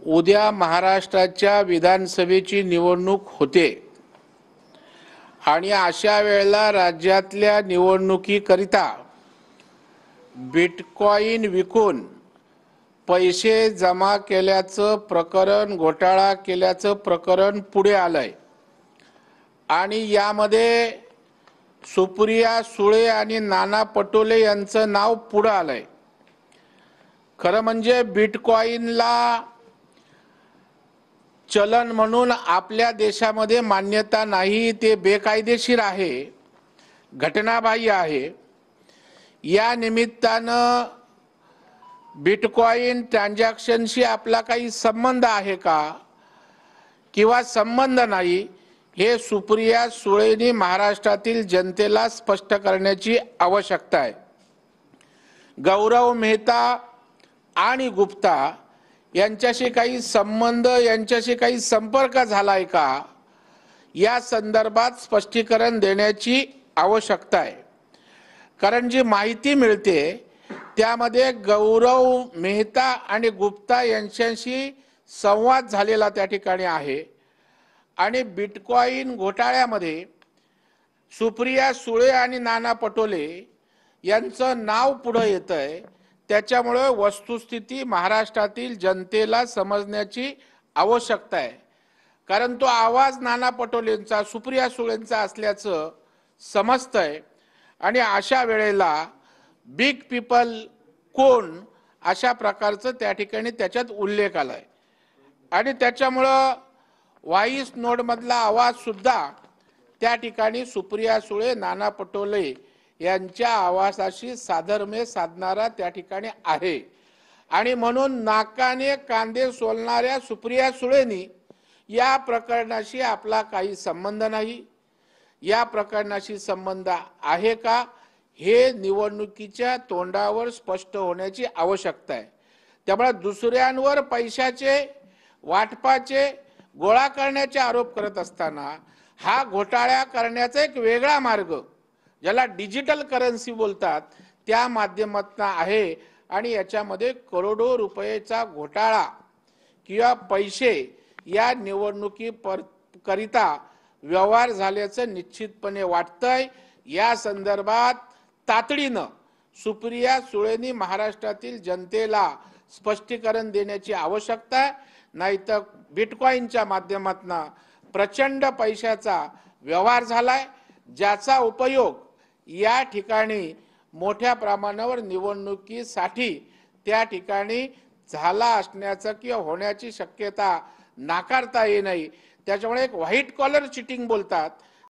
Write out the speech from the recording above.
उद्या महाराष्ट्राच्या विधानसभेची निवडणूक होते आणि अशा वेळेला राज्यातल्या निवडणुकीकरिता बिटकॉइन विकून पैसे जमा केल्याचं प्रकरण, घोटाळा केल्याचं प्रकरण पुढे आलंय आणि यामध्ये सुप्रिया सुळे आणि नाना पटोले यांचं नाव पुढे आलंय। खरं म्हणजे बिटकॉइनला चलन म्हणून आपल्या देशामध्ये मान्यता नाही, ते बेकायदेशीर आहे, घटनाबाह्य आहे। या निमित्तानं बिटकॉइन ट्रान्झॅक्शनशी आपला काही संबंध आहे का किंवा संबंध नाही, हे सुप्रिया सुळेंनी महाराष्ट्रातील जनतेला स्पष्ट करण्याची आवश्यकता आहे। गौरव मेहता आणि गुप्ता यांच्याशी काही संबंध, यांच्याशी काही संपर्क झालाय का, या संदर्भात स्पष्टीकरण देण्याची आवश्यकता आहे। कारण जी माहिती मिळते त्यामध्ये गौरव मेहता आणि गुप्ता यांच्याशी संवाद झालेला त्या ठिकाणी आहे आणि बिटकॉइन घोटाळ्यामध्ये सुप्रिया सुळे आणि नाना पटोले यांचं नाव पुढे येतंय। त्याच्यामुळे वस्तुस्थिती महाराष्ट्रातील जनतेला समजण्याची आवश्यकता आहे। कारण तो आवाज नाना पटोलेंचा, सुप्रिया सुळेंचा असल्याचं समजतंय आणि अशा वेळेला बिग पीपल कोण, अशा प्रकारचं त्या ठिकाणी त्याच्यात उल्लेख आलाय आणि त्याच्यामुळे व्हॉइस नोट मधला आवाज सुद्धा त्या ठिकाणी सुप्रिया सुळे, नाना पटोले यांच्या आवाजाशी साधर्म्य साधणारा त्या ठिकाणी आहे आणि म्हणून नाकाने कांदे सोलणाऱ्या सुप्रिया सुळेंनी या प्रकरणाशी आपला काही संबंध नाही, या प्रकरणाशी संबंध आहे का हे निवडणुकीच्या तोंडावर स्पष्ट होण्याची आवश्यकता आहे। त्यामुळे दुसऱ्यांवर पैशाचे वाटपाचे गोळा करण्याचे आरोप करत असताना हा घोटाळा करण्याचा एक वेगळा मार्ग, ज्याला डिजिटल करन्सी बोलतात, त्या माध्यमातून आहे आणि याच्यामध्ये करोडो रुपयाचा घोटाळा किंवा पैसे या निवडणुकीकरिता व्यवहार झाल्याचं निश्चितपणे वाटतंय। या संदर्भात तातडीनं सुप्रिया सुळेंनी महाराष्ट्रातील जनतेला स्पष्टीकरण देण्याची आवश्यकता आहे, नाहीतर बिटकॉइनच्या माध्यमातून प्रचंड पैशाचा व्यवहार झालाय, ज्याचा उपयोग या ठिकाणी मोठ्या प्रमाणावर निवडणुकीसाठी त्या ठिकाणी झाला असण्याचं किंवा होण्याची शक्यता नाकारता येत नाही। त्याच्यामुळे एक व्हाईट कॉलर चिटिंग बोलतात,